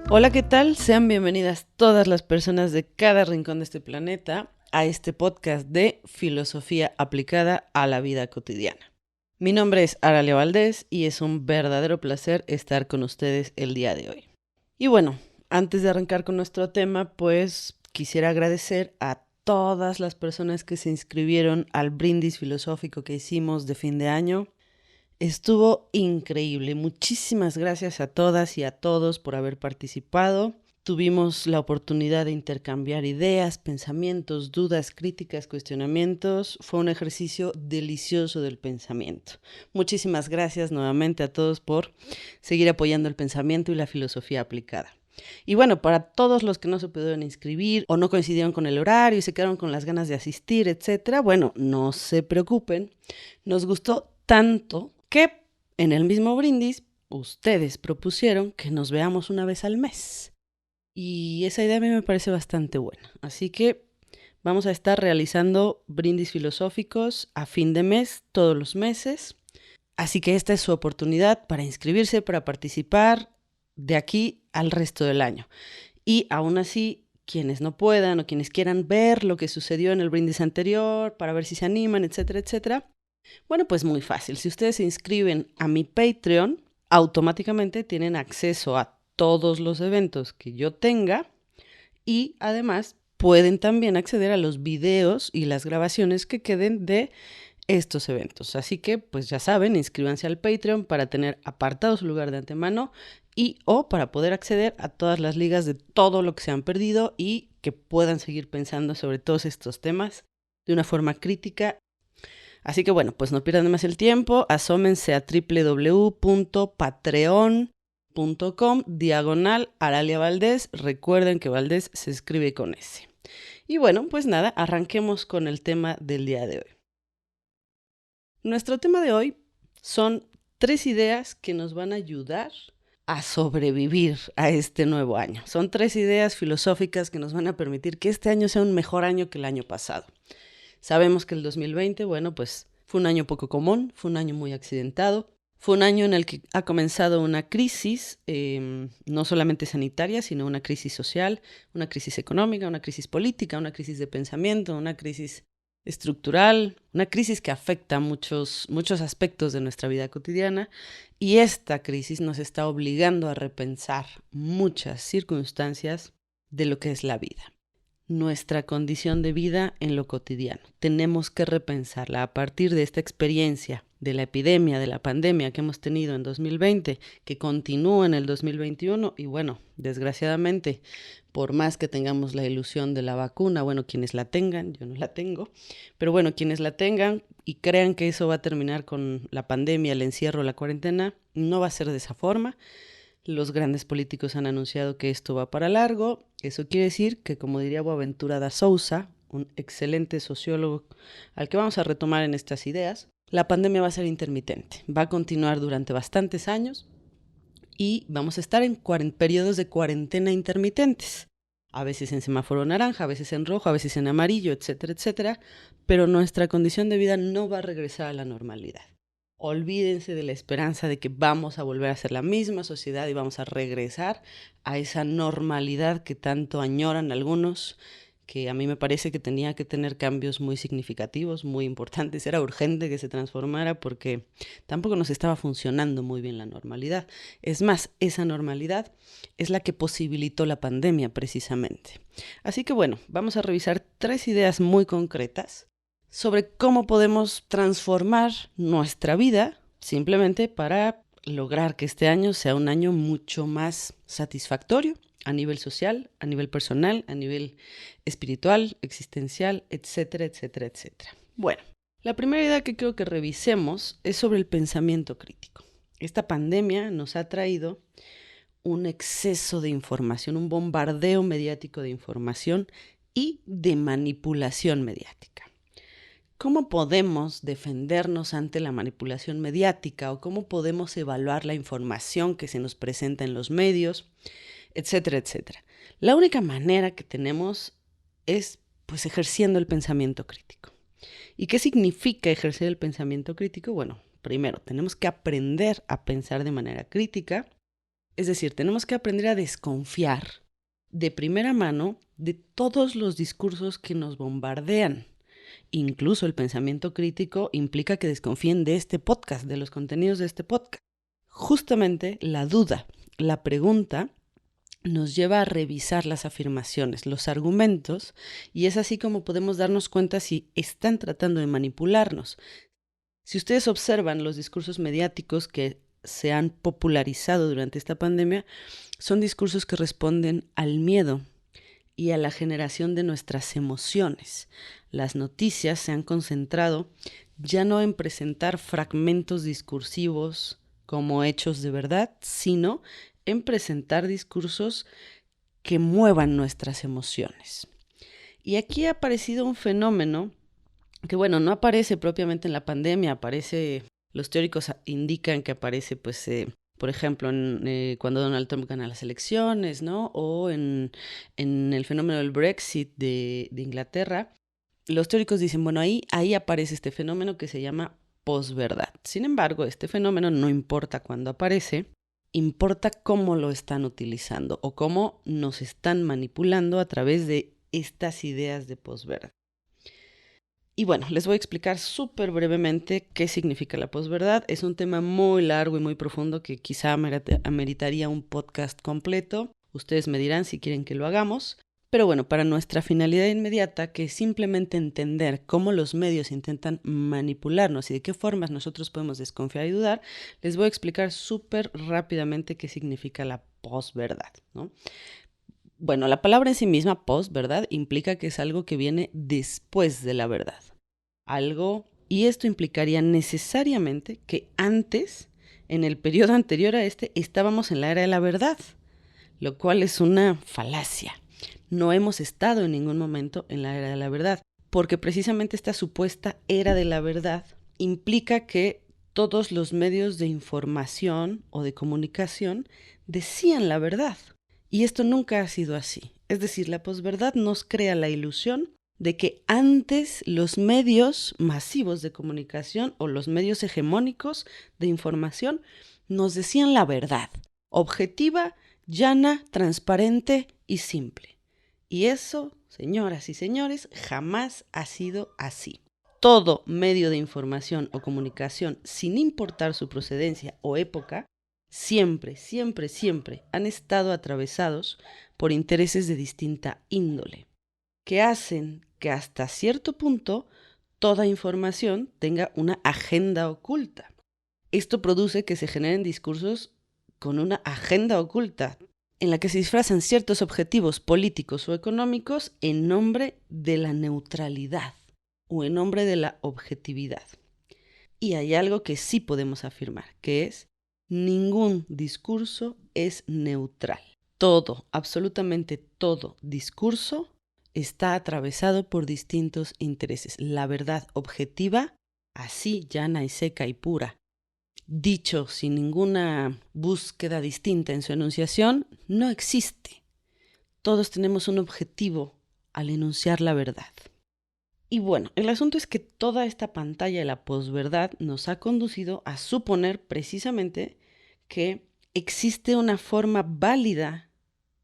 Hola, ¿qué tal? Sean bienvenidas todas las personas de cada rincón de este planeta a este podcast de filosofía aplicada a la vida cotidiana. Mi nombre es Aralia Valdés y es un verdadero placer estar con ustedes el día de hoy. Y bueno, antes de arrancar con nuestro tema, pues quisiera agradecer a todas las personas que se inscribieron al brindis filosófico que hicimos de fin de año. Estuvo increíble. Muchísimas gracias a todas y a todos por haber participado. Tuvimos la oportunidad de intercambiar ideas, pensamientos, dudas, críticas, cuestionamientos. Fue un ejercicio delicioso del pensamiento. Muchísimas gracias nuevamente a todos por seguir apoyando el pensamiento y la filosofía aplicada. Y bueno, para todos los que no se pudieron inscribir o no coincidieron con el horario y se quedaron con las ganas de asistir, etcétera, bueno, no se preocupen. Nos gustó tanto que en el mismo brindis ustedes propusieron que nos veamos una vez al mes. Y esa idea a mí me parece bastante buena. Así que vamos a estar realizando brindis filosóficos a fin de mes, todos los meses. Así que esta es su oportunidad para inscribirse, para participar de aquí al resto del año. Y aún así, quienes no puedan o quienes quieran ver lo que sucedió en el brindis anterior, para ver si se animan, etcétera, etcétera. Bueno, pues muy fácil. Si ustedes se inscriben a mi Patreon, automáticamente tienen acceso a todos los eventos que yo tenga y además pueden también acceder a los videos y las grabaciones que queden de estos eventos. Así que, pues ya saben, inscríbanse al Patreon para tener apartado su lugar de antemano y o para poder acceder a todas las ligas de todo lo que se han perdido y que puedan seguir pensando sobre todos estos temas de una forma crítica. Así que bueno, pues no pierdan más el tiempo, asómense a www.patreon.com/Aralia Valdés. Recuerden que Valdés se escribe con S. Y bueno, pues nada, arranquemos con el tema del día de hoy. Nuestro tema de hoy son 3 ideas que nos van a ayudar a sobrevivir a este nuevo año. Son 3 ideas filosóficas que nos van a permitir que este año sea un mejor año que el año pasado. Sabemos que el 2020, bueno, pues fue un año poco común, fue un año muy accidentado, fue un año en el que ha comenzado una crisis, no solamente sanitaria, sino una crisis social, una crisis económica, una crisis política, una crisis de pensamiento, una crisis estructural, una crisis que afecta a muchos aspectos de nuestra vida cotidiana, y esta crisis nos está obligando a repensar muchas circunstancias de lo que es la vida. Nuestra condición de vida en lo cotidiano. Tenemos que repensarla a partir de esta experiencia de la epidemia, de la pandemia que hemos tenido en 2020, que continúa en el 2021 y bueno, desgraciadamente, por más que tengamos la ilusión de la vacuna, bueno, quienes la tengan, yo no la tengo, pero bueno, quienes la tengan y crean que eso va a terminar con la pandemia, el encierro, la cuarentena, no va a ser de esa forma. Los grandes políticos han anunciado que esto va para largo. Eso quiere decir que, como diría Boaventura da Sousa, un excelente sociólogo al que vamos a retomar en estas ideas, la pandemia va a ser intermitente, va a continuar durante bastantes años y vamos a estar en periodos de cuarentena intermitentes, a veces en semáforo naranja, a veces en rojo, a veces en amarillo, etcétera, etcétera, pero nuestra condición de vida no va a regresar a la normalidad. Olvídense de la esperanza de que vamos a volver a ser la misma sociedad y vamos a regresar a esa normalidad que tanto añoran algunos, que a mí me parece que tenía que tener cambios muy significativos, muy importantes. Era urgente que se transformara porque tampoco nos estaba funcionando muy bien la normalidad. Es más, esa normalidad es la que posibilitó la pandemia precisamente. Así que bueno, vamos a revisar 3 ideas muy concretas sobre cómo podemos transformar nuestra vida simplemente para lograr que este año sea un año mucho más satisfactorio a nivel social, a nivel personal, a nivel espiritual, existencial, etcétera, etcétera, etcétera. Bueno, la primera idea que quiero que revisemos es sobre el pensamiento crítico. Esta pandemia nos ha traído un exceso de información, un bombardeo mediático de información y de manipulación mediática. ¿Cómo podemos defendernos ante la manipulación mediática o cómo podemos evaluar la información que se nos presenta en los medios, etcétera, etcétera? La única manera que tenemos es pues ejerciendo el pensamiento crítico. ¿Y qué significa ejercer el pensamiento crítico? Bueno, primero tenemos que aprender a pensar de manera crítica Es decir, tenemos que aprender a desconfiar de primera mano de todos los discursos que nos bombardean. Incluso el pensamiento crítico implica que desconfíen de este podcast, de los contenidos de este podcast. Justamente la duda, la pregunta, nos lleva a revisar las afirmaciones, los argumentos, y es así como podemos darnos cuenta si están tratando de manipularnos. Si ustedes observan los discursos mediáticos que se han popularizado durante esta pandemia, son discursos que responden al miedo y a la generación de nuestras emociones. Las noticias se han concentrado ya no en presentar fragmentos discursivos como hechos de verdad, sino en presentar discursos que muevan nuestras emociones. Y aquí ha aparecido un fenómeno que, bueno, no aparece propiamente en la pandemia, los teóricos indican que aparece, por ejemplo, cuando Donald Trump gana las elecciones, ¿no? O en el fenómeno del Brexit de Inglaterra. Los teóricos dicen, bueno, ahí aparece este fenómeno que se llama posverdad. Sin embargo, este fenómeno no importa cuándo aparece, importa cómo lo están utilizando o cómo nos están manipulando a través de estas ideas de posverdad. Y bueno, les voy a explicar súper brevemente qué significa la posverdad. Es un tema muy largo y muy profundo que quizá ameritaría un podcast completo. Ustedes me dirán si quieren que lo hagamos. Pero bueno, para nuestra finalidad inmediata, que es simplemente entender cómo los medios intentan manipularnos y de qué formas nosotros podemos desconfiar y dudar, les voy a explicar súper rápidamente qué significa la posverdad, ¿no? Bueno, la palabra en sí misma, posverdad, implica que es algo que viene después de la verdad. Y esto implicaría necesariamente que antes, en el periodo anterior a este, estábamos en la era de la verdad, lo cual es una falacia. No hemos estado en ningún momento en la era de la verdad, porque precisamente esta supuesta era de la verdad implica que todos los medios de información o de comunicación decían la verdad. Y esto nunca ha sido así. Es decir, la posverdad nos crea la ilusión de que antes los medios masivos de comunicación o los medios hegemónicos de información nos decían la verdad, objetiva, llana, transparente y simple. Y eso, señoras y señores, jamás ha sido así. Todo medio de información o comunicación, sin importar su procedencia o época, siempre, siempre, siempre han estado atravesados por intereses de distinta índole, que hacen que hasta cierto punto toda información tenga una agenda oculta. Esto produce que se generen discursos con una agenda oculta, en la que se disfrazan ciertos objetivos políticos o económicos en nombre de la neutralidad o en nombre de la objetividad. Y hay algo que sí podemos afirmar, que es: ningún discurso es neutral. Todo, absolutamente todo discurso está atravesado por distintos intereses. La verdad objetiva, así llana y seca y pura, dicho sin ninguna búsqueda distinta en su enunciación, no existe. Todos tenemos un objetivo al enunciar la verdad. Y bueno, el asunto es que toda esta pantalla de la posverdad nos ha conducido a suponer precisamente que existe una forma válida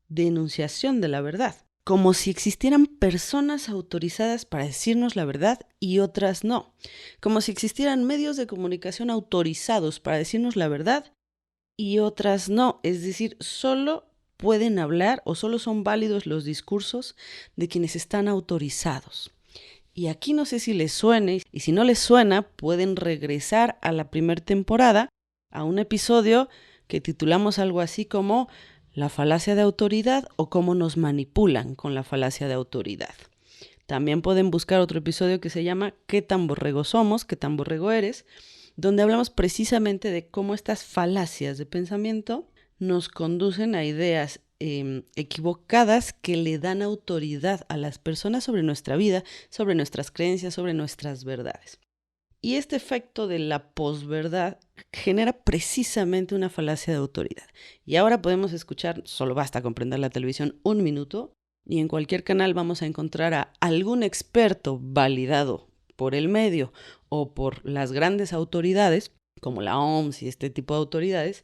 de enunciación de la verdad, como si existieran personas autorizadas para decirnos la verdad y otras no, como si existieran medios de comunicación autorizados para decirnos la verdad y otras no, es decir, solo pueden hablar o solo son válidos los discursos de quienes están autorizados. Y aquí no sé si les suene, y si no les suena, pueden regresar a la primera temporada, a un episodio que titulamos algo así como La falacia de autoridad o cómo nos manipulan con la falacia de autoridad. También pueden buscar otro episodio que se llama ¿Qué tan borrego somos? ¿Qué tan borrego eres? Donde hablamos precisamente de cómo estas falacias de pensamiento nos conducen a ideas equivocadas que le dan autoridad a las personas sobre nuestra vida, sobre nuestras creencias, sobre nuestras verdades. Y este efecto de la posverdad genera precisamente una falacia de autoridad. Y ahora podemos escuchar, solo basta con prender la televisión un minuto, y en cualquier canal vamos a encontrar a algún experto validado por el medio o por las grandes autoridades, como la OMS y este tipo de autoridades,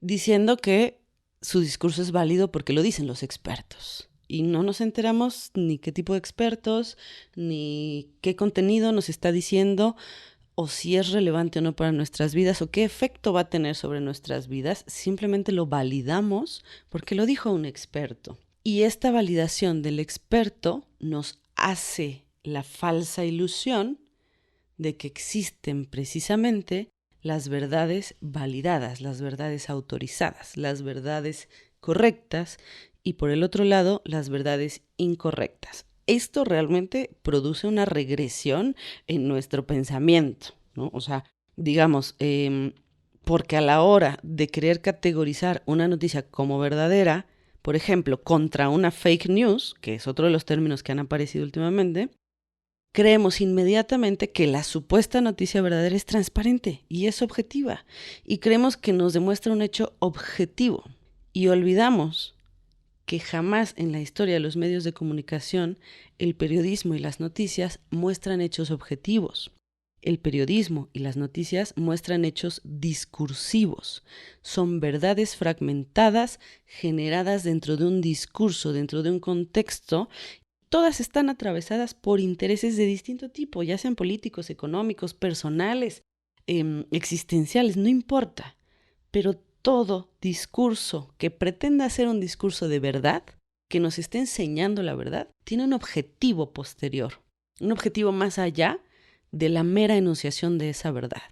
diciendo que su discurso es válido porque lo dicen los expertos. Y no nos enteramos ni qué tipo de expertos, ni qué contenido nos está diciendo, o si es relevante o no para nuestras vidas, o qué efecto va a tener sobre nuestras vidas. Simplemente lo validamos porque lo dijo un experto. Y esta validación del experto nos hace la falsa ilusión de que existen precisamente las verdades validadas, las verdades autorizadas, las verdades correctas y por el otro lado las verdades incorrectas. Esto realmente produce una regresión en nuestro pensamiento, ¿no? O sea, digamos, porque a la hora de querer categorizar una noticia como verdadera, por ejemplo, contra una fake news, que es otro de los términos que han aparecido últimamente, creemos inmediatamente que la supuesta noticia verdadera es transparente y es objetiva, y creemos que nos demuestra un hecho objetivo, y olvidamos que jamás en la historia de los medios de comunicación el periodismo y las noticias muestran hechos objetivos. El periodismo y las noticias muestran hechos discursivos. Son verdades fragmentadas generadas dentro de un discurso, dentro de un contexto. Todas están atravesadas por intereses de distinto tipo, ya sean políticos, económicos, personales, existenciales, no importa. Pero todo discurso que pretenda ser un discurso de verdad, que nos esté enseñando la verdad, tiene un objetivo posterior, un objetivo más allá de la mera enunciación de esa verdad.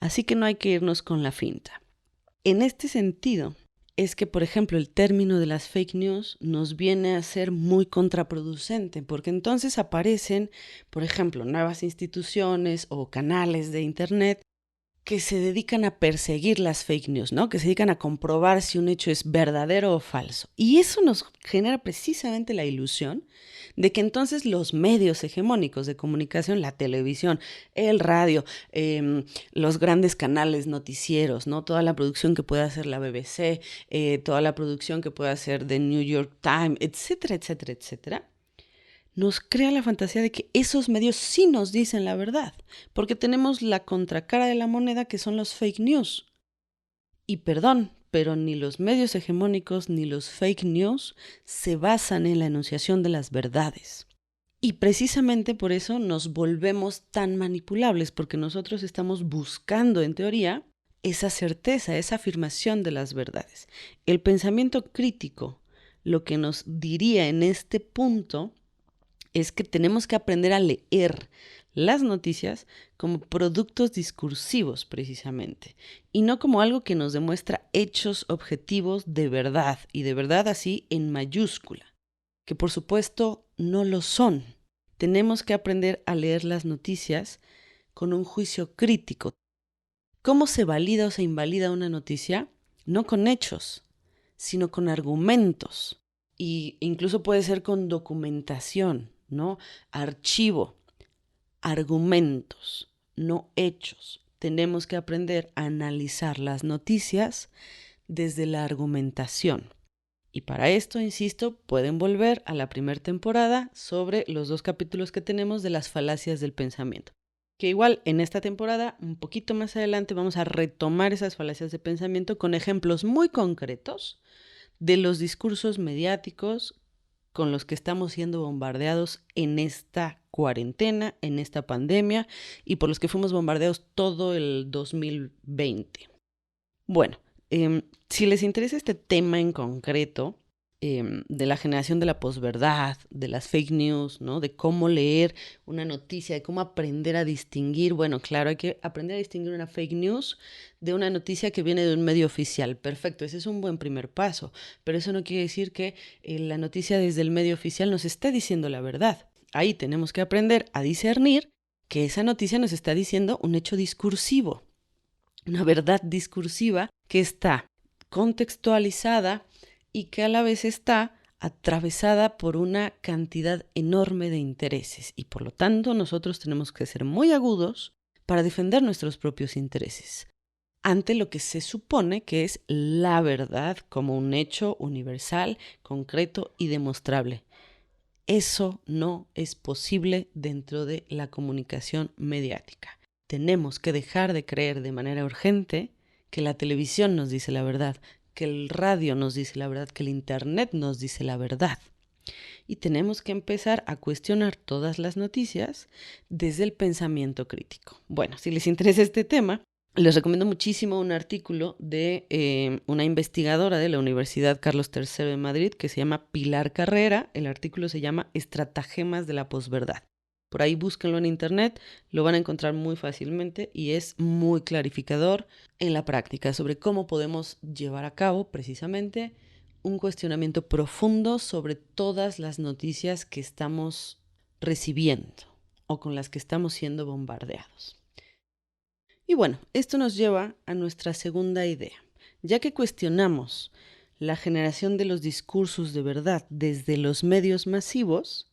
Así que no hay que irnos con la finta. En este sentido, es que, por ejemplo, el término de las fake news nos viene a ser muy contraproducente, porque entonces aparecen, por ejemplo, nuevas instituciones o canales de Internet que se dedican a perseguir las fake news, ¿no? Que se dedican a comprobar si un hecho es verdadero o falso. Y eso nos genera precisamente la ilusión de que entonces los medios hegemónicos de comunicación, la televisión, el radio, los grandes canales noticieros, ¿no? Toda la producción que pueda hacer la BBC, toda la producción que pueda hacer The New York Times, etcétera, etcétera, etcétera, nos crea la fantasía de que esos medios sí nos dicen la verdad, porque tenemos la contracara de la moneda que son los fake news. Y perdón, pero ni los medios hegemónicos ni los fake news se basan en la enunciación de las verdades. Y precisamente por eso nos volvemos tan manipulables, porque nosotros estamos buscando, en teoría, esa certeza, esa afirmación de las verdades. El pensamiento crítico, lo que nos diría en este punto, es que tenemos que aprender a leer las noticias como productos discursivos precisamente, y no como algo que nos demuestra hechos objetivos de verdad, y de verdad así en mayúscula, que por supuesto no lo son. Tenemos que aprender a leer las noticias con un juicio crítico. ¿Cómo se valida o se invalida una noticia? No con hechos, sino con argumentos, e incluso puede ser con documentación, ¿no? Archivo, argumentos, no hechos. Tenemos que aprender a analizar las noticias desde la argumentación. Y para esto, insisto, pueden volver a la primera temporada sobre los 2 capítulos que tenemos de las falacias del pensamiento. Que igual en esta temporada, un poquito más adelante, vamos a retomar esas falacias de pensamiento con ejemplos muy concretos de los discursos mediáticos con los que estamos siendo bombardeados en esta cuarentena, en esta pandemia, y por los que fuimos bombardeados todo el 2020. Bueno, si les interesa este tema en concreto, de la generación de la posverdad, de las fake news, ¿no? De cómo leer una noticia, de cómo aprender a distinguir. Bueno, claro, hay que aprender a distinguir una fake news de una noticia que viene de un medio oficial. Perfecto, ese es un buen primer paso, pero eso no quiere decir que la noticia desde el medio oficial nos esté diciendo la verdad. Ahí tenemos que aprender a discernir que esa noticia nos está diciendo un hecho discursivo, una verdad discursiva que está contextualizada y que a la vez está atravesada por una cantidad enorme de intereses, y por lo tanto nosotros tenemos que ser muy agudos para defender nuestros propios intereses ante lo que se supone que es la verdad como un hecho universal, concreto y demostrable. Eso no es posible dentro de la comunicación mediática. Tenemos que dejar de creer de manera urgente que la televisión nos dice la verdad, que el radio nos dice la verdad, que el internet nos dice la verdad. Y tenemos que empezar a cuestionar todas las noticias desde el pensamiento crítico. Bueno, si les interesa este tema, les recomiendo muchísimo un artículo de una investigadora de la Universidad Carlos III de Madrid que se llama Pilar Carrera. El artículo se llama Estratagemas de la posverdad. Por ahí búsquenlo en internet, lo van a encontrar muy fácilmente y es muy clarificador en la práctica sobre cómo podemos llevar a cabo precisamente un cuestionamiento profundo sobre todas las noticias que estamos recibiendo o con las que estamos siendo bombardeados. Y bueno, esto nos lleva a nuestra segunda idea. Ya que cuestionamos la generación de los discursos de verdad desde los medios masivos,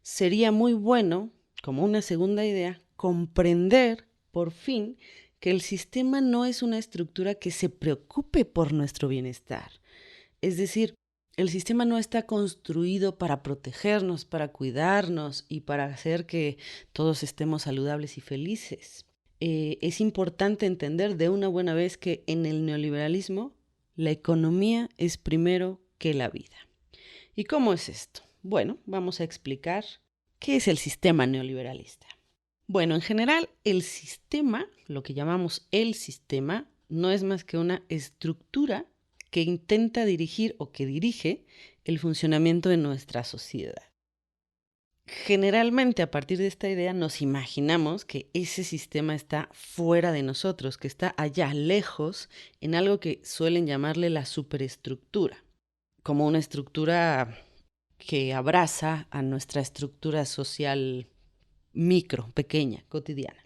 sería muy bueno, como una segunda idea, comprender por fin que el sistema no es una estructura que se preocupe por nuestro bienestar. Es decir, el sistema no está construido para protegernos, para cuidarnos y para hacer que todos estemos saludables y felices. Es importante entender de una buena vez que en el neoliberalismo la economía es primero que la vida. ¿Y cómo es esto? Bueno, vamos a explicar qué es el sistema neoliberalista. Bueno, en general, el sistema, lo que llamamos el sistema, no es más que una estructura que intenta dirigir o que dirige el funcionamiento de nuestra sociedad. Generalmente, a partir de esta idea, nos imaginamos que ese sistema está fuera de nosotros, que está allá lejos, en algo que suelen llamarle la superestructura, como una estructura que abraza a nuestra estructura social micro, pequeña, cotidiana.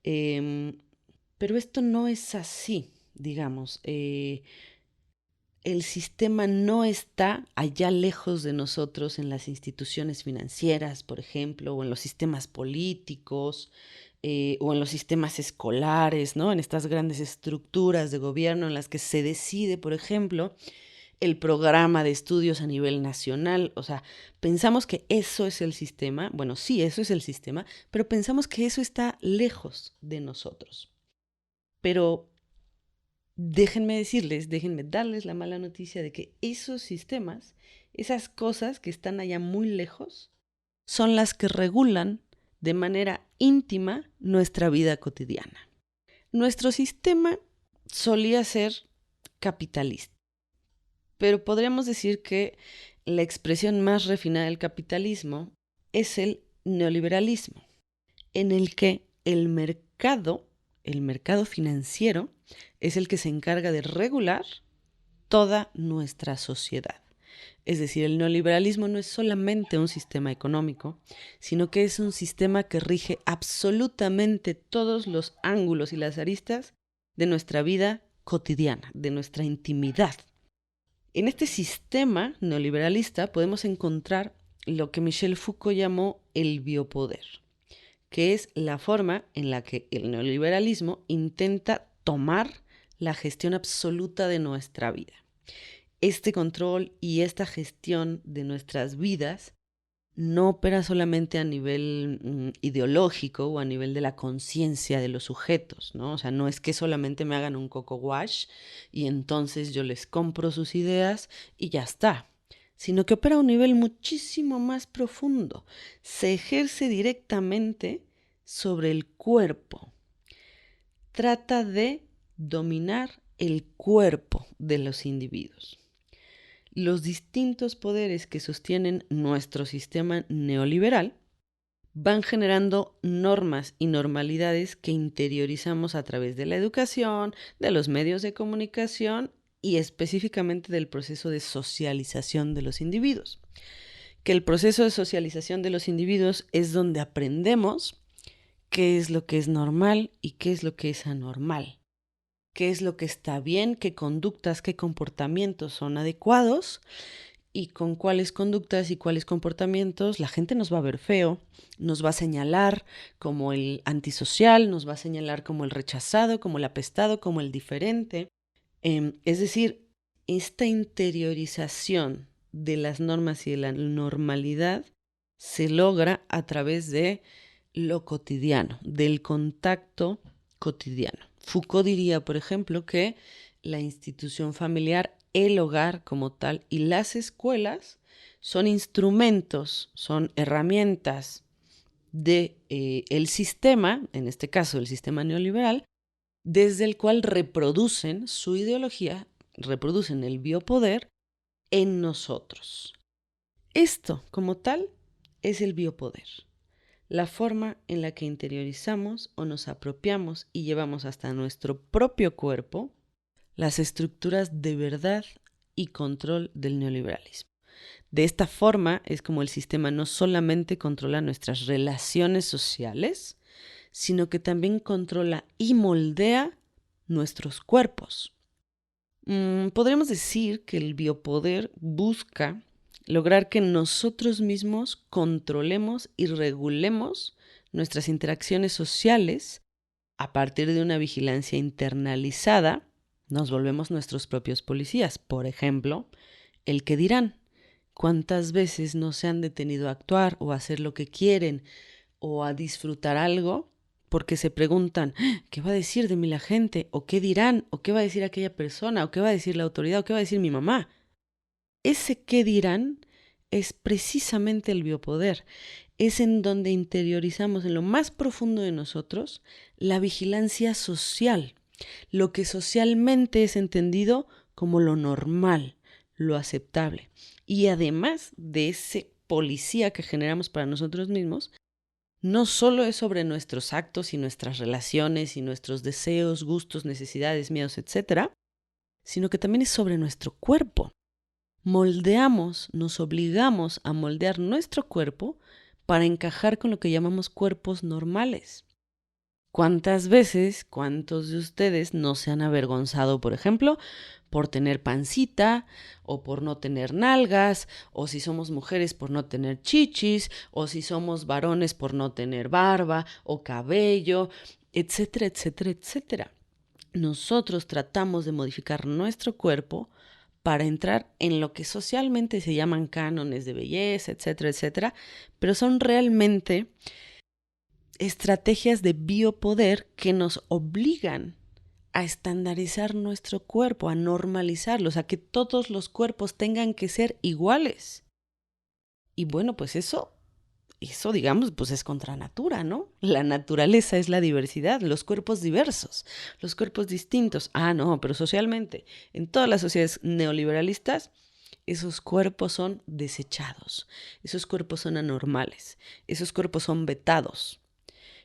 Pero esto no es así, digamos. El sistema no está allá lejos de nosotros en las instituciones financieras, por ejemplo, o en los sistemas políticos, o en los sistemas escolares, ¿no? En estas grandes estructuras de gobierno en las que se decide, por ejemplo, el programa de estudios a nivel nacional. O sea, pensamos que eso es el sistema. Bueno, sí, eso es el sistema, pero pensamos que eso está lejos de nosotros. Pero déjenme darles la mala noticia de que esos sistemas, esas cosas que están allá muy lejos, son las que regulan de manera íntima nuestra vida cotidiana. Nuestro sistema solía ser capitalista, pero podríamos decir que la expresión más refinada del capitalismo es el neoliberalismo, en el que el mercado financiero, es el que se encarga de regular toda nuestra sociedad. Es decir, el neoliberalismo no es solamente un sistema económico, sino que es un sistema que rige absolutamente todos los ángulos y las aristas de nuestra vida cotidiana, de nuestra intimidad. En este sistema neoliberalista podemos encontrar lo que Michel Foucault llamó el biopoder, que es la forma en la que el neoliberalismo intenta tomar la gestión absoluta de nuestra vida. Este control y esta gestión de nuestras vidas no opera solamente a nivel ideológico o a nivel de la conciencia de los sujetos, ¿no? O sea, no es que solamente me hagan un coco wash y entonces yo les compro sus ideas y ya está, sino que opera a un nivel muchísimo más profundo. Se ejerce directamente sobre el cuerpo. Trata de dominar el cuerpo de los individuos. Los distintos poderes que sostienen nuestro sistema neoliberal van generando normas y normalidades que interiorizamos a través de la educación, de los medios de comunicación y específicamente del proceso de socialización de los individuos. Que el proceso de socialización de los individuos es donde aprendemos qué es lo que es normal y qué es lo que es anormal. Qué es lo que está bien, qué conductas, qué comportamientos son adecuados y con cuáles conductas y cuáles comportamientos la gente nos va a ver feo, nos va a señalar como el antisocial, nos va a señalar como el rechazado, como el apestado, como el diferente. Es decir, esta interiorización de las normas y de la normalidad se logra a través de lo cotidiano, del contacto cotidiano. Foucault diría, por ejemplo, que la institución familiar, el hogar como tal, y las escuelas son instrumentos, son herramientas de el sistema, en este caso el sistema neoliberal, desde el cual reproducen su ideología, reproducen el biopoder en nosotros. Esto, como tal, es el biopoder, la forma en la que interiorizamos o nos apropiamos y llevamos hasta nuestro propio cuerpo las estructuras de verdad y control del neoliberalismo. De esta forma es como el sistema no solamente controla nuestras relaciones sociales, sino que también controla y moldea nuestros cuerpos. Podríamos decir que el biopoder busca lograr que nosotros mismos controlemos y regulemos nuestras interacciones sociales a partir de una vigilancia internalizada. Nos volvemos nuestros propios policías. Por ejemplo, el qué dirán. ¿Cuántas veces no se han detenido a actuar o a hacer lo que quieren o a disfrutar algo porque se preguntan, ¿qué va a decir de mí la gente? ¿O qué dirán? ¿O qué va a decir aquella persona? ¿O qué va a decir la autoridad? ¿O qué va a decir mi mamá? Ese qué dirán es precisamente el biopoder. Es en donde interiorizamos en lo más profundo de nosotros la vigilancia social, lo que socialmente es entendido como lo normal, lo aceptable. Y además de ese policía que generamos para nosotros mismos, no solo es sobre nuestros actos y nuestras relaciones y nuestros deseos, gustos, necesidades, miedos, etcétera, sino que también es sobre nuestro cuerpo. Moldeamos, nos obligamos a moldear nuestro cuerpo para encajar con lo que llamamos cuerpos normales. ¿Cuántas veces, cuántos de ustedes no se han avergonzado, por ejemplo, por tener pancita, o por no tener nalgas, o si somos mujeres por no tener chichis, o si somos varones por no tener barba o cabello, etcétera, etcétera, etcétera? Nosotros tratamos de modificar nuestro cuerpo para entrar en lo que socialmente se llaman cánones de belleza, etcétera, etcétera, pero son realmente estrategias de biopoder que nos obligan a estandarizar nuestro cuerpo, a normalizarlos, a que todos los cuerpos tengan que ser iguales. Y bueno, pues eso digamos, pues es contra natura, ¿no? La naturaleza es la diversidad, los cuerpos diversos, los cuerpos distintos. Ah, no, pero socialmente, en todas las sociedades neoliberalistas, esos cuerpos son desechados, esos cuerpos son anormales, esos cuerpos son vetados.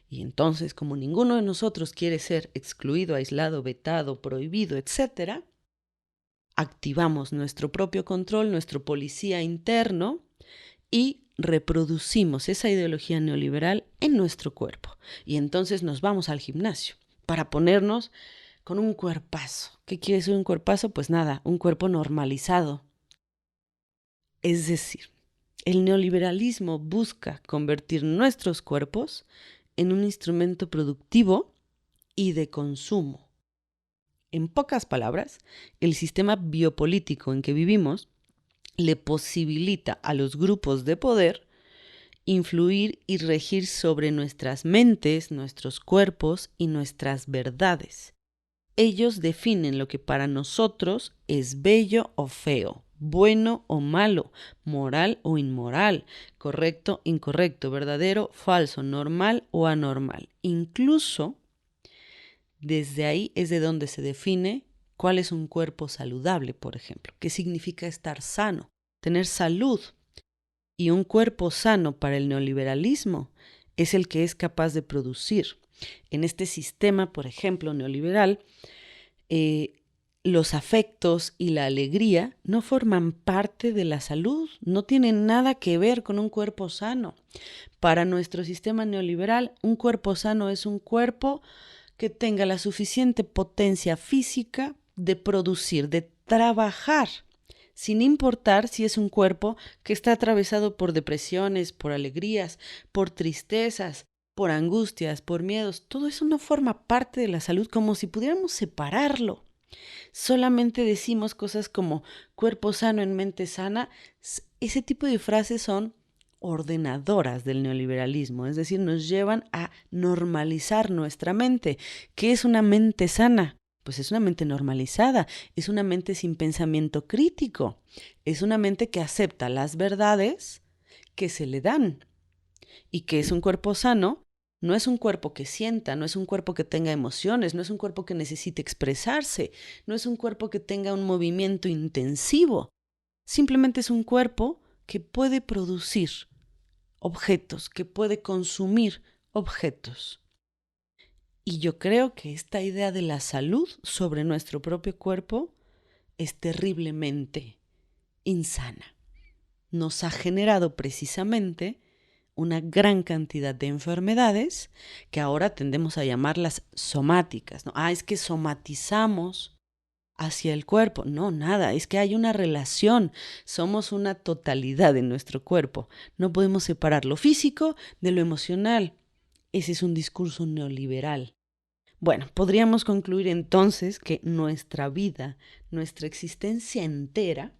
Y entonces, como ninguno de nosotros quiere ser excluido, aislado, vetado, prohibido, etc., activamos nuestro propio control, nuestro policía interno y reproducimos esa ideología neoliberal en nuestro cuerpo. Y entonces nos vamos al gimnasio para ponernos con un cuerpazo. ¿Qué quiere decir un cuerpazo? Pues nada, un cuerpo normalizado. Es decir, el neoliberalismo busca convertir nuestros cuerpos en un instrumento productivo y de consumo. En pocas palabras, el sistema biopolítico en que vivimos le posibilita a los grupos de poder influir y regir sobre nuestras mentes, nuestros cuerpos y nuestras verdades. Ellos definen lo que para nosotros es bello o feo, bueno o malo, moral o inmoral, correcto, incorrecto, verdadero, falso, normal o anormal. Incluso desde ahí es de donde se define cuál es un cuerpo saludable, por ejemplo. ¿Qué significa estar sano? Tener salud. Y un cuerpo sano para el neoliberalismo es el que es capaz de producir. En este sistema, por ejemplo, neoliberal, los afectos y la alegría no forman parte de la salud, no tienen nada que ver con un cuerpo sano. Para nuestro sistema neoliberal, un cuerpo sano es un cuerpo que tenga la suficiente potencia física de producir, de trabajar, sin importar si es un cuerpo que está atravesado por depresiones, por alegrías, por tristezas, por angustias, por miedos. Todo eso no forma parte de la salud, como si pudiéramos separarlo. Solamente decimos cosas como cuerpo sano en mente sana. Ese tipo de frases son ordenadoras del neoliberalismo, es decir, nos llevan a normalizar nuestra mente. ¿Qué es una mente sana? Pues es una mente normalizada, es una mente sin pensamiento crítico, es una mente que acepta las verdades que se le dan y que es un cuerpo sano. No es un cuerpo que sienta, no es un cuerpo que tenga emociones, no es un cuerpo que necesite expresarse, no es un cuerpo que tenga un movimiento intensivo. Simplemente es un cuerpo que puede producir objetos, que puede consumir objetos. Y yo creo que esta idea de la salud sobre nuestro propio cuerpo es terriblemente insana. Nos ha generado precisamente una gran cantidad de enfermedades que ahora tendemos a llamarlas somáticas, ¿no? Es que somatizamos hacia el cuerpo. No, nada, es que hay una relación. Somos una totalidad en nuestro cuerpo. No podemos separar lo físico de lo emocional. Ese es un discurso neoliberal. Bueno, podríamos concluir entonces que nuestra vida, nuestra existencia entera,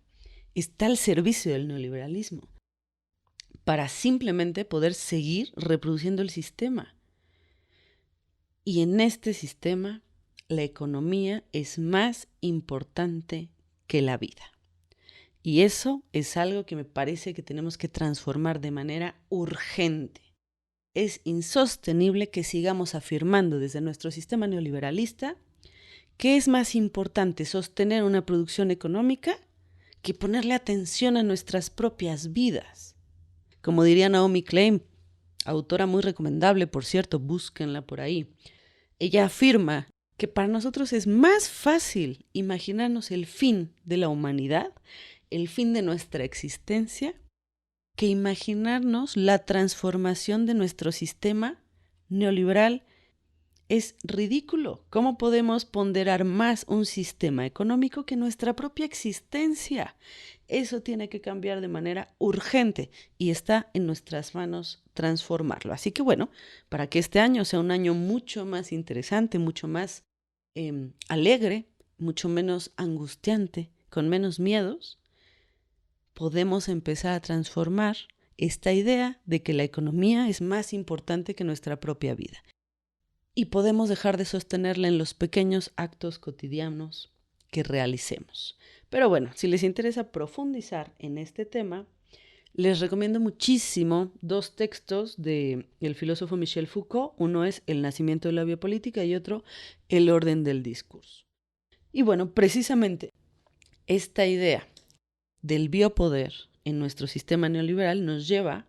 está al servicio del neoliberalismo para simplemente poder seguir reproduciendo el sistema. Y en este sistema, la economía es más importante que la vida. Y eso es algo que me parece que tenemos que transformar de manera urgente. Es insostenible que sigamos afirmando desde nuestro sistema neoliberalista que es más importante sostener una producción económica que ponerle atención a nuestras propias vidas. Como diría Naomi Klein, autora muy recomendable, por cierto, búsquenla por ahí. Ella afirma que para nosotros es más fácil imaginarnos el fin de la humanidad, el fin de nuestra existencia, que imaginarnos la transformación de nuestro sistema neoliberal. Es ridículo. ¿Cómo podemos ponderar más un sistema económico que nuestra propia existencia? Eso tiene que cambiar de manera urgente y está en nuestras manos transformarlo. Así que bueno, para que este año sea un año mucho más interesante, mucho más alegre, mucho menos angustiante, con menos miedos, podemos empezar a transformar esta idea de que la economía es más importante que nuestra propia vida. Y podemos dejar de sostenerla en los pequeños actos cotidianos que realicemos. Pero bueno, si les interesa profundizar en este tema, les recomiendo muchísimo dos textos del filósofo Michel Foucault. Uno es El nacimiento de la biopolítica y otro El orden del discurso. Y bueno, precisamente esta idea del biopoder en nuestro sistema neoliberal nos lleva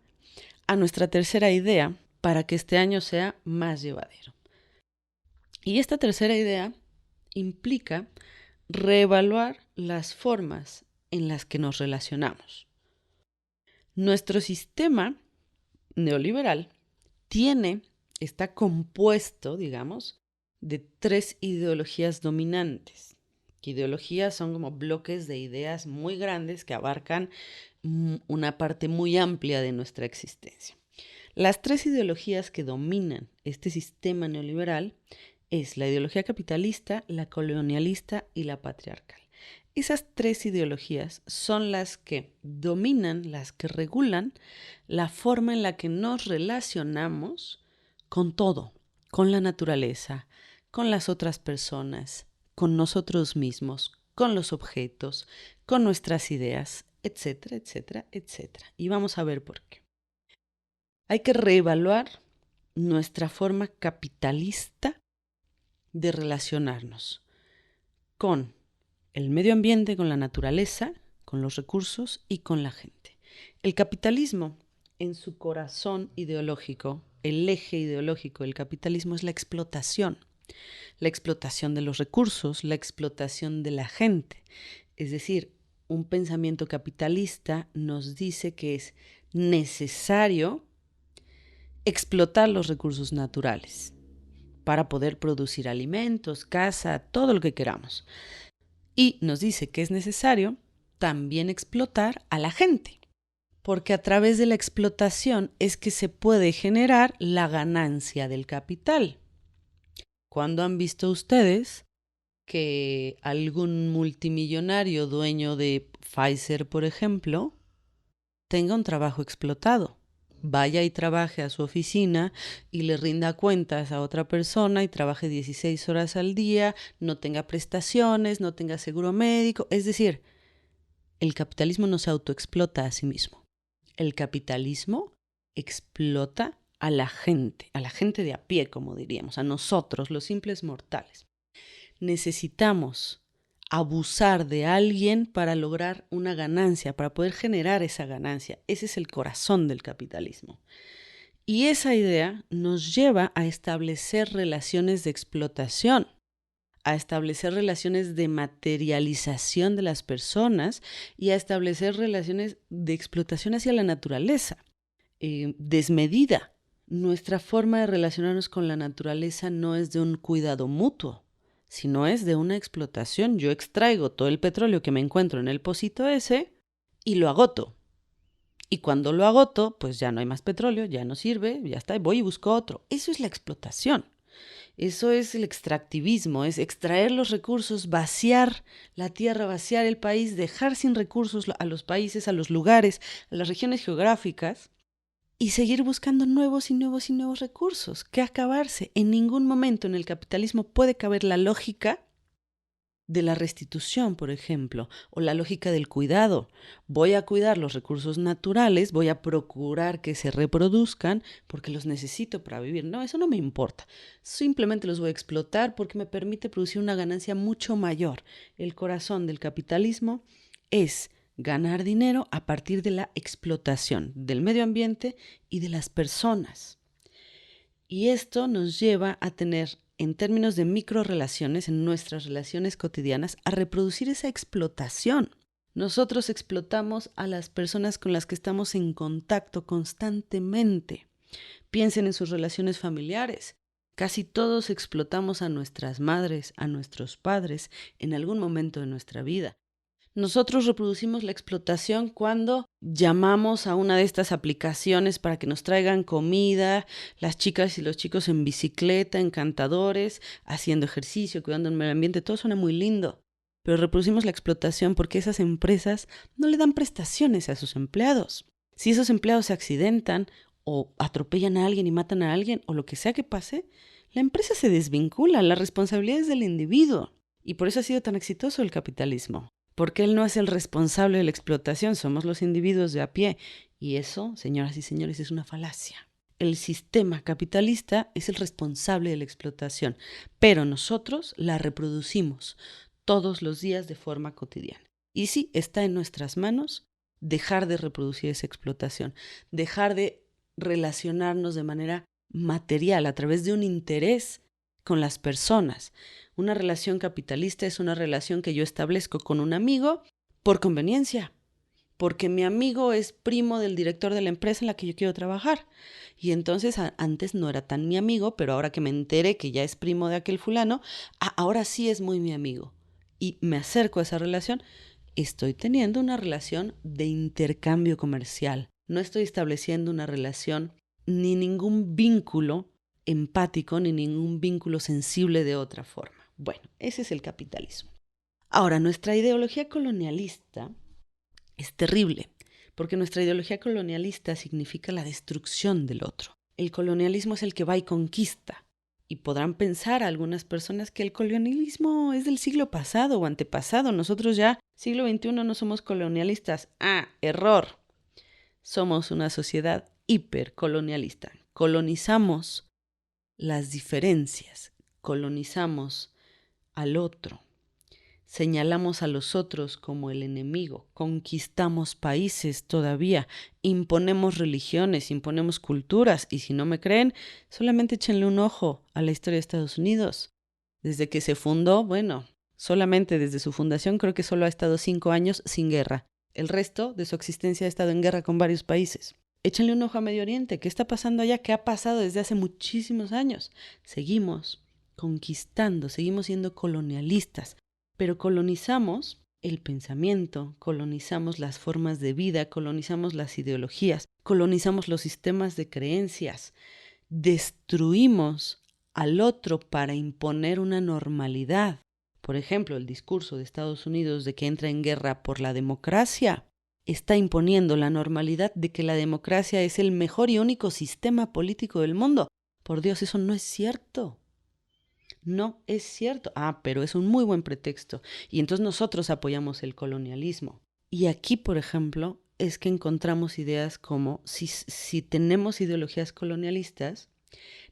a nuestra tercera idea para que este año sea más llevadero. Y esta tercera idea implica reevaluar las formas en las que nos relacionamos. Nuestro sistema neoliberal está compuesto, digamos, de tres ideologías dominantes. Ideologías son como bloques de ideas muy grandes que abarcan una parte muy amplia de nuestra existencia. Las tres ideologías que dominan este sistema neoliberal es la ideología capitalista, la colonialista y la patriarcal. Esas tres ideologías son las que dominan, las que regulan la forma en la que nos relacionamos con todo, con la naturaleza, con las otras personas, con nosotros mismos, con los objetos, con nuestras ideas, etcétera, etcétera, etcétera. Y vamos a ver por qué. Hay que reevaluar nuestra forma capitalista de relacionarnos con el medio ambiente, con la naturaleza, con los recursos y con la gente. El capitalismo, en su corazón ideológico, el eje ideológico del capitalismo es la explotación de los recursos, la explotación de la gente. Es decir, un pensamiento capitalista nos dice que es necesario explotar los recursos naturales para poder producir alimentos, casa, todo lo que queramos. Y nos dice que es necesario también explotar a la gente, porque a través de la explotación es que se puede generar la ganancia del capital. ¿Cuándo han visto ustedes que algún multimillonario dueño de Pfizer, por ejemplo, tenga un trabajo explotado? vaya y trabaje a su oficina y le rinda cuentas a otra persona y trabaje 16 horas al día, no tenga prestaciones, no tenga seguro médico. Es decir, el capitalismo no se autoexplota a sí mismo. El capitalismo explota a la gente de a pie, como diríamos, a nosotros, los simples mortales. Necesitamos abusar de alguien para lograr una ganancia, para poder generar esa ganancia. Ese es el corazón del capitalismo. Y esa idea nos lleva a establecer relaciones de explotación, a establecer relaciones de materialización de las personas y a establecer relaciones de explotación hacia la naturaleza, desmedida. Nuestra forma de relacionarnos con la naturaleza no es de un cuidado mutuo, sino es de una explotación. Yo extraigo todo el petróleo que me encuentro en el pocito ese y lo agoto. Y cuando lo agoto, pues ya no hay más petróleo, ya no sirve, ya está, voy y busco otro. Eso es la explotación. Eso es el extractivismo, es extraer los recursos, vaciar la tierra, vaciar el país, dejar sin recursos a los países, a los lugares, a las regiones geográficas y seguir buscando nuevos y nuevos y nuevos recursos, que acabarse. En ningún momento en el capitalismo puede caber la lógica de la restitución, por ejemplo, o la lógica del cuidado. Voy a cuidar los recursos naturales, voy a procurar que se reproduzcan porque los necesito para vivir. No, eso no me importa. Simplemente los voy a explotar porque me permite producir una ganancia mucho mayor. El corazón del capitalismo es ganar dinero a partir de la explotación del medio ambiente y de las personas. Y esto nos lleva a tener, en términos de microrelaciones, en nuestras relaciones cotidianas, a reproducir esa explotación. Nosotros explotamos a las personas con las que estamos en contacto constantemente. Piensen en sus relaciones familiares. Casi todos explotamos a nuestras madres, a nuestros padres, en algún momento de nuestra vida. Nosotros reproducimos la explotación cuando llamamos a una de estas aplicaciones para que nos traigan comida, las chicas y los chicos en bicicleta, encantadores, haciendo ejercicio, cuidando el medio ambiente, todo suena muy lindo. Pero reproducimos la explotación porque esas empresas no le dan prestaciones a sus empleados. Si esos empleados se accidentan o atropellan a alguien y matan a alguien o lo que sea que pase, la empresa se desvincula, la responsabilidad es del individuo. Y por eso ha sido tan exitoso el capitalismo. Porque él no es el responsable de la explotación, somos los individuos de a pie. Y eso, señoras y señores, es una falacia. El sistema capitalista es el responsable de la explotación, pero nosotros la reproducimos todos los días de forma cotidiana. Y sí, está en nuestras manos dejar de reproducir esa explotación, dejar de relacionarnos de manera material a través de un interés con las personas. Una relación capitalista es una relación que yo establezco con un amigo por conveniencia, porque mi amigo es primo del director de la empresa en la que yo quiero trabajar. Y entonces antes no era tan mi amigo, pero ahora que me enteré que ya es primo de aquel fulano, ahora sí es muy mi amigo. Y me acerco a esa relación, estoy teniendo una relación de intercambio comercial. No estoy estableciendo una relación ni ningún vínculo empático ni ningún vínculo sensible de otra forma. Bueno, ese es el capitalismo. Ahora, nuestra ideología colonialista es terrible, porque nuestra ideología colonialista significa la destrucción del otro. El colonialismo es el que va y conquista. Y podrán pensar algunas personas que el colonialismo es del siglo pasado o antepasado. Nosotros ya, siglo XXI, no somos colonialistas. Error. Somos una sociedad hipercolonialista. Colonizamos las diferencias, colonizamos al otro, señalamos a los otros como el enemigo, conquistamos países todavía, imponemos religiones, imponemos culturas, y si no me creen, solamente échenle un ojo a la historia de Estados Unidos. Desde que se fundó, solamente desde su fundación creo que solo ha estado 5 años sin guerra. El resto de su existencia ha estado en guerra con varios países. Échenle un ojo a Medio Oriente. ¿Qué está pasando allá? ¿Qué ha pasado desde hace muchísimos años? Seguimos conquistando, seguimos siendo colonialistas, pero colonizamos el pensamiento, colonizamos las formas de vida, colonizamos las ideologías, colonizamos los sistemas de creencias, destruimos al otro para imponer una normalidad. Por ejemplo, el discurso de Estados Unidos de que entra en guerra por la democracia está imponiendo la normalidad de que la democracia es el mejor y único sistema político del mundo. Por Dios, eso no es cierto. No es cierto. Pero es un muy buen pretexto. Y entonces nosotros apoyamos el colonialismo. Y aquí, por ejemplo, es que encontramos ideas como, si tenemos ideologías colonialistas,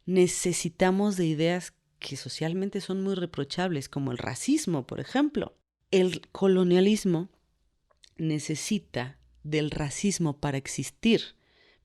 necesitamos de ideas que socialmente son muy reprochables, como el racismo, por ejemplo. El colonialismo necesita del racismo para existir,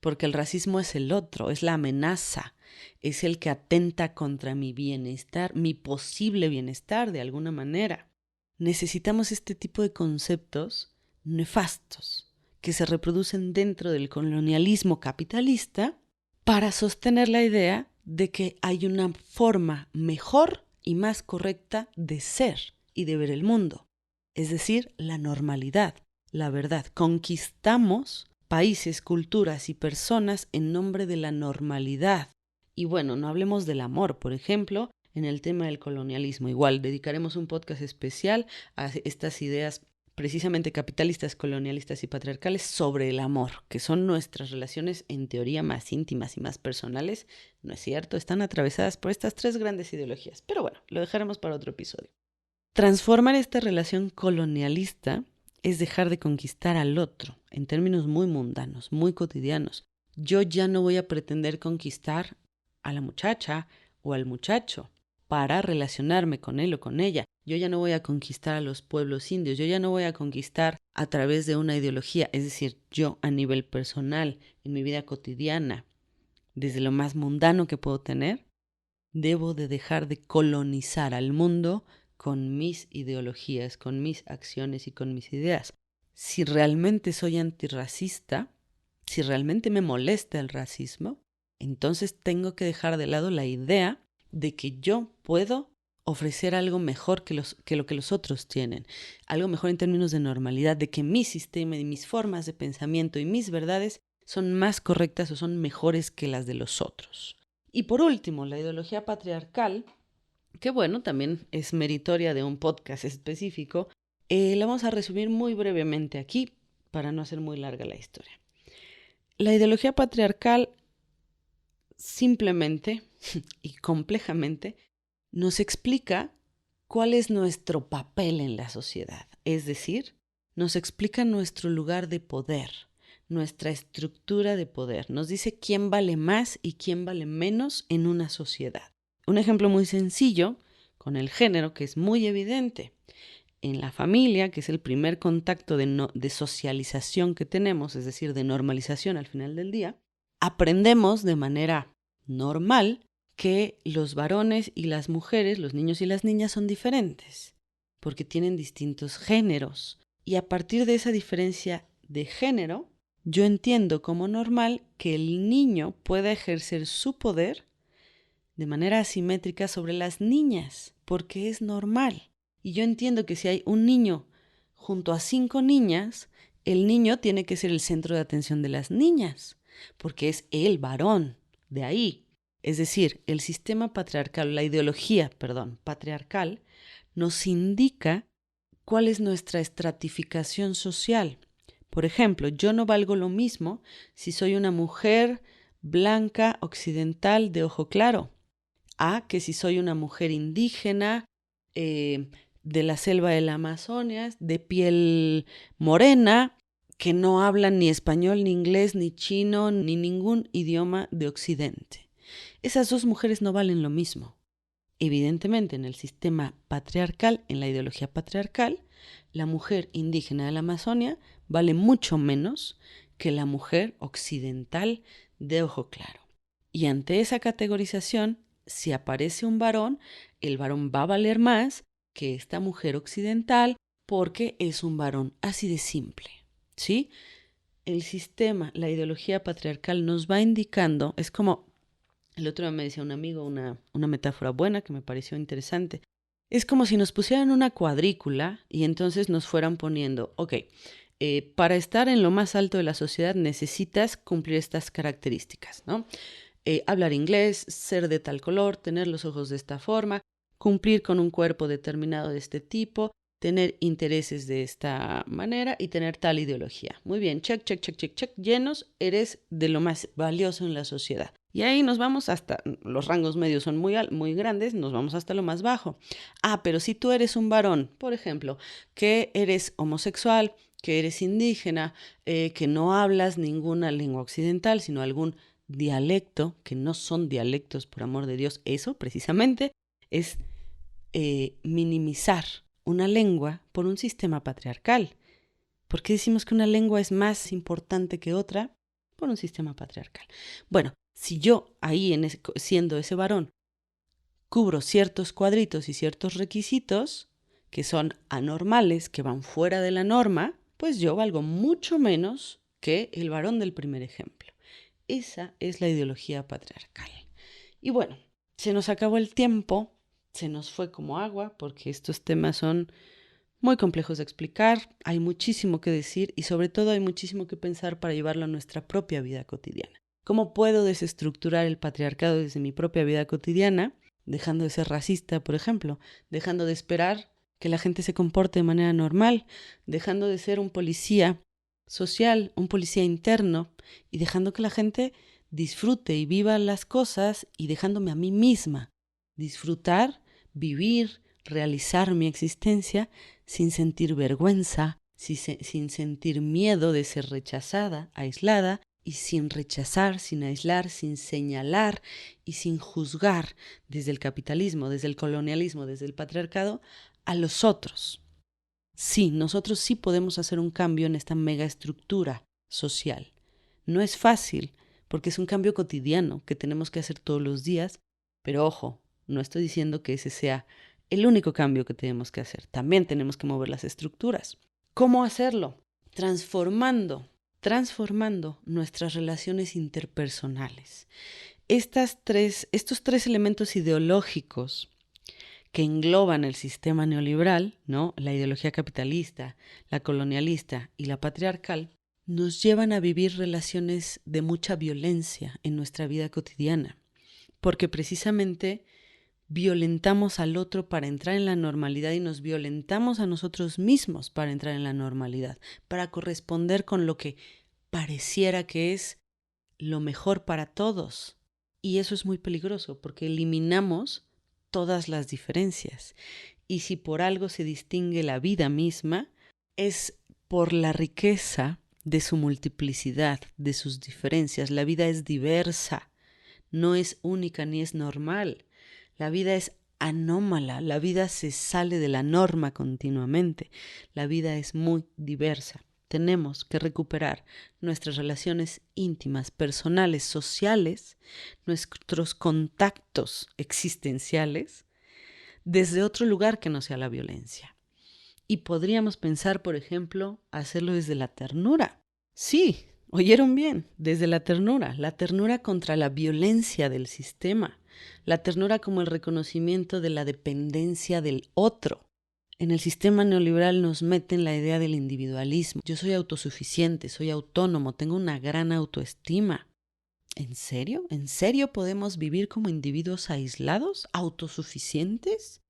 porque el racismo es el otro, es la amenaza, es el que atenta contra mi bienestar, mi posible bienestar de alguna manera. Necesitamos este tipo de conceptos nefastos que se reproducen dentro del colonialismo capitalista para sostener la idea de que hay una forma mejor y más correcta de ser y de ver el mundo, es decir, la normalidad, la verdad. Conquistamos países, culturas y personas en nombre de la normalidad. Y bueno, no hablemos del amor, por ejemplo, en el tema del colonialismo. Igual, dedicaremos un podcast especial a estas ideas precisamente capitalistas, colonialistas y patriarcales sobre el amor, que son nuestras relaciones en teoría más íntimas y más personales. No es cierto, están atravesadas por estas tres grandes ideologías. Pero bueno, lo dejaremos para otro episodio. Transformar esta relación colonialista es dejar de conquistar al otro, en términos muy mundanos, muy cotidianos. Yo ya no voy a pretender conquistar a la muchacha o al muchacho para relacionarme con él o con ella. Yo ya no voy a conquistar a los pueblos indios, yo ya no voy a conquistar a través de una ideología, es decir, yo a nivel personal, en mi vida cotidiana, desde lo más mundano que puedo tener, debo de dejar de colonizar al mundo con mis ideologías, con mis acciones y con mis ideas. Si realmente soy antirracista, si realmente me molesta el racismo, entonces tengo que dejar de lado la idea de que yo puedo ofrecer algo mejor que lo que los otros tienen, algo mejor en términos de normalidad, de que mi sistema y mis formas de pensamiento y mis verdades son más correctas o son mejores que las de los otros. Y por último, la ideología patriarcal, que bueno, también es meritoria de un podcast específico, la vamos a resumir muy brevemente aquí para no hacer muy larga la historia. La ideología patriarcal simplemente y complejamente nos explica cuál es nuestro papel en la sociedad, es decir, nos explica nuestro lugar de poder, nuestra estructura de poder, nos dice quién vale más y quién vale menos en una sociedad. Un ejemplo muy sencillo con el género que es muy evidente. En la familia, que es el primer contacto de socialización que tenemos, es decir, de normalización al final del día, aprendemos de manera normal que los varones y las mujeres, los niños y las niñas son diferentes, porque tienen distintos géneros. Y a partir de esa diferencia de género, yo entiendo como normal que el niño pueda ejercer su poder de manera asimétrica sobre las niñas, porque es normal. Y yo entiendo que si hay un niño junto a 5 niñas, el niño tiene que ser el centro de atención de las niñas, porque es el varón, de ahí. Es decir, el sistema patriarcal, la ideología, patriarcal, nos indica cuál es nuestra estratificación social. Por ejemplo, yo no valgo lo mismo si soy una mujer blanca, occidental, de ojo claro, que si soy una mujer indígena, de la selva de la Amazonia, de piel morena, que no hablan ni español, ni inglés, ni chino, ni ningún idioma de Occidente. Esas dos mujeres no valen lo mismo. Evidentemente, en el sistema patriarcal, en la ideología patriarcal, la mujer indígena de la Amazonia vale mucho menos que la mujer occidental de ojo claro. Y ante esa categorización, si aparece un varón, el varón va a valer más que esta mujer occidental porque es un varón, así de simple, ¿sí? El sistema, la ideología patriarcal nos va indicando, es como, el otro día me decía un amigo una metáfora buena que me pareció interesante. Es como si nos pusieran una cuadrícula y entonces nos fueran poniendo, para estar en lo más alto de la sociedad necesitas cumplir estas características, ¿no? Hablar inglés, ser de tal color, tener los ojos de esta forma, cumplir con un cuerpo determinado de este tipo, tener intereses de esta manera y tener tal ideología. Muy bien, check, check, check, check, check, llenos, eres de lo más valioso en la sociedad. Y ahí nos vamos hasta, los rangos medios son muy grandes, nos vamos hasta lo más bajo. Pero si tú eres un varón, por ejemplo, que eres homosexual, que eres indígena, que no hablas ninguna lengua occidental, sino algún dialecto, que no son dialectos, por amor de Dios, eso precisamente es minimizar una lengua por un sistema patriarcal. ¿Por qué decimos que una lengua es más importante que otra? Por un sistema patriarcal. Bueno, si yo ahí, siendo ese varón, cubro ciertos cuadritos y ciertos requisitos que son anormales, que van fuera de la norma, pues yo valgo mucho menos que el varón del primer ejemplo. Esa es la ideología patriarcal. Y bueno, se nos acabó el tiempo, se nos fue como agua, porque estos temas son muy complejos de explicar, hay muchísimo que decir y sobre todo hay muchísimo que pensar para llevarlo a nuestra propia vida cotidiana. ¿Cómo puedo desestructurar el patriarcado desde mi propia vida cotidiana? Dejando de ser racista, por ejemplo, dejando de esperar que la gente se comporte de manera normal, dejando de ser un policía social, un policía interno y dejando que la gente disfrute y viva las cosas y dejándome a mí misma disfrutar, vivir, realizar mi existencia sin sentir vergüenza, sin sentir miedo de ser rechazada, aislada, y sin rechazar, sin aislar, sin señalar y sin juzgar desde el capitalismo, desde el colonialismo, desde el patriarcado, a los otros. Sí, nosotros sí podemos hacer un cambio en esta megaestructura social. No es fácil, porque es un cambio cotidiano que tenemos que hacer todos los días, pero ojo, no estoy diciendo que ese sea el único cambio que tenemos que hacer. También tenemos que mover las estructuras. ¿Cómo hacerlo? Transformando nuestras relaciones interpersonales. Estos tres elementos ideológicos que engloban el sistema neoliberal, ¿no? La ideología capitalista, la colonialista y la patriarcal, nos llevan a vivir relaciones de mucha violencia en nuestra vida cotidiana, porque precisamente violentamos al otro para entrar en la normalidad y nos violentamos a nosotros mismos para entrar en la normalidad, para corresponder con lo que pareciera que es lo mejor para todos. Y eso es muy peligroso porque eliminamos todas las diferencias. Y si por algo se distingue la vida misma, es por la riqueza de su multiplicidad, de sus diferencias. La vida es diversa, no es única ni es normal. La vida es anómala, la vida se sale de la norma continuamente, la vida es muy diversa. Tenemos que recuperar nuestras relaciones íntimas, personales, sociales, nuestros contactos existenciales, desde otro lugar que no sea la violencia. Y podríamos pensar, por ejemplo, hacerlo desde la ternura. Sí, oyeron bien, desde la ternura contra la violencia del sistema. La ternura como el reconocimiento de la dependencia del otro. En el sistema neoliberal nos meten la idea del individualismo. Yo soy autosuficiente, soy autónomo, tengo una gran autoestima. ¿En serio? ¿En serio podemos vivir como individuos aislados, autosuficientes?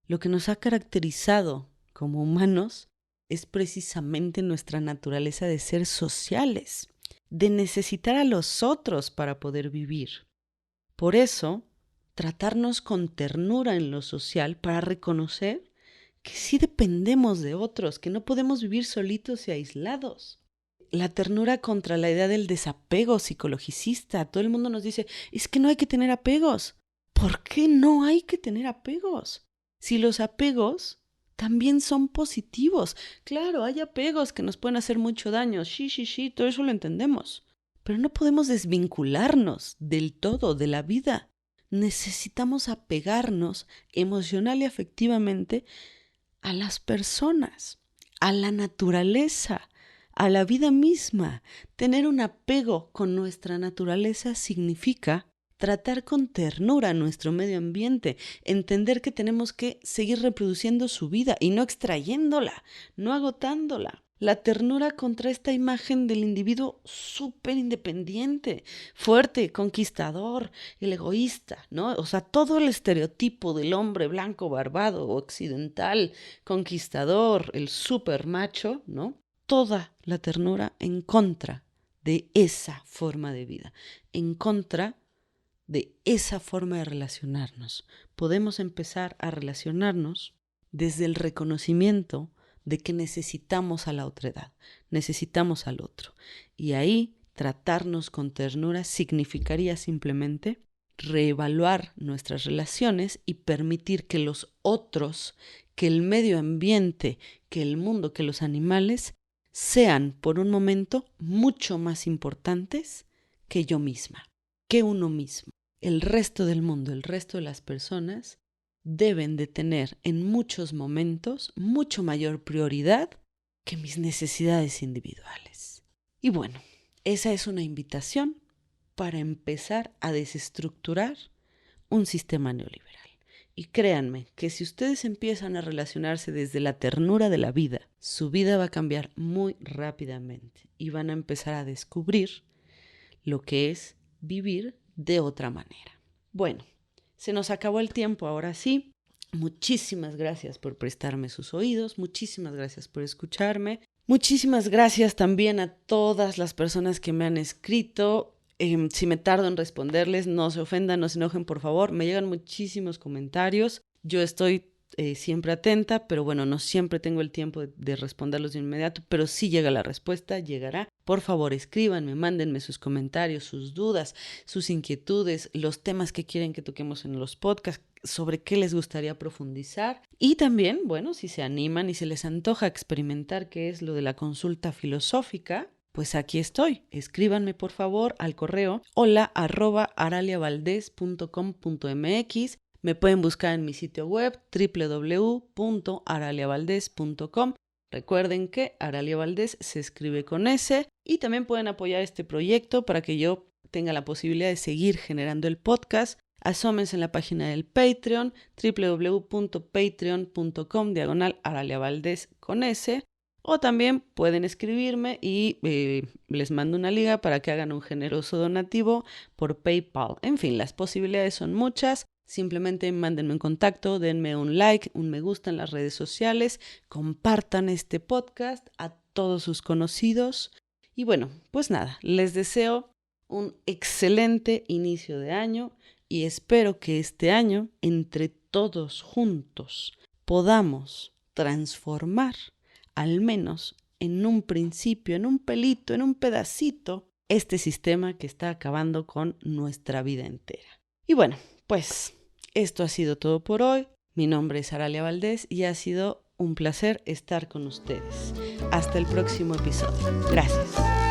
Lo que nos ha caracterizado como humanos es precisamente nuestra naturaleza de ser sociales, de necesitar a los otros para poder vivir. Por eso, tratarnos con ternura en lo social para reconocer que sí dependemos de otros, que no podemos vivir solitos y aislados. La ternura contra la idea del desapego psicologicista. Todo el mundo nos dice, es que no hay que tener apegos. ¿Por qué no hay que tener apegos? Si los apegos también son positivos. Claro, hay apegos que nos pueden hacer mucho daño. Sí, todo eso lo entendemos. Pero no podemos desvincularnos del todo de la vida. Necesitamos apegarnos emocional y afectivamente a las personas, a la naturaleza, a la vida misma. Tener un apego con nuestra naturaleza significa tratar con ternura a nuestro medio ambiente, entender que tenemos que seguir reproduciendo su vida y no extrayéndola, no agotándola. La ternura contra esta imagen del individuo súper independiente, fuerte, conquistador, el egoísta, ¿no? O sea, todo el estereotipo del hombre blanco, barbado, occidental, conquistador, el súper macho, ¿no? Toda la ternura en contra de esa forma de vida, en contra de esa forma de relacionarnos. Podemos empezar a relacionarnos desde el reconocimiento de que necesitamos a la otredad, necesitamos al otro. Y ahí tratarnos con ternura significaría simplemente reevaluar nuestras relaciones y permitir que los otros, que el medio ambiente, que el mundo, que los animales sean por un momento mucho más importantes que yo misma, que uno mismo. El resto del mundo, el resto de las personas deben de tener en muchos momentos mucho mayor prioridad que mis necesidades individuales. Y bueno, esa es una invitación para empezar a desestructurar un sistema neoliberal. Y créanme que si ustedes empiezan a relacionarse desde la ternura de la vida, su vida va a cambiar muy rápidamente y van a empezar a descubrir lo que es vivir de otra manera. Bueno, se nos acabó el tiempo, ahora sí. Muchísimas gracias por prestarme sus oídos, muchísimas gracias por escucharme. Muchísimas gracias también a todas las personas que me han escrito. Si me tardo en responderles, no se ofendan, no se enojen, por favor. Me llegan muchísimos comentarios. Yo estoy siempre atenta, pero bueno, no siempre tengo el tiempo de responderlos de inmediato, pero sí llega la respuesta, llegará. Por favor, escríbanme, mándenme sus comentarios, sus dudas, sus inquietudes, los temas que quieren que toquemos en los podcasts, sobre qué les gustaría profundizar. Y también, bueno, si se animan y se les antoja experimentar qué es lo de la consulta filosófica, pues aquí estoy. Escríbanme por favor al correo hola@araliavaldez.com.mx. Me pueden buscar en mi sitio web www.araliavaldez.com. Recuerden que Aralia Valdez se escribe con S y también pueden apoyar este proyecto para que yo tenga la posibilidad de seguir generando el podcast. Asómense en la página del Patreon, www.patreon.com/Aralia Valdez con S. O también pueden escribirme y les mando una liga para que hagan un generoso donativo por PayPal. En fin, las posibilidades son muchas. Simplemente mándenme un contacto, denme un like, un me gusta en las redes sociales, compartan este podcast a todos sus conocidos. Y bueno, pues nada, les deseo un excelente inicio de año y espero que este año, entre todos juntos, podamos transformar, al menos en un principio, en un pelito, en un pedacito, este sistema que está acabando con nuestra vida entera. Y bueno, pues esto ha sido todo por hoy. Mi nombre es Aralia Valdez y ha sido un placer estar con ustedes. Hasta el próximo episodio. Gracias.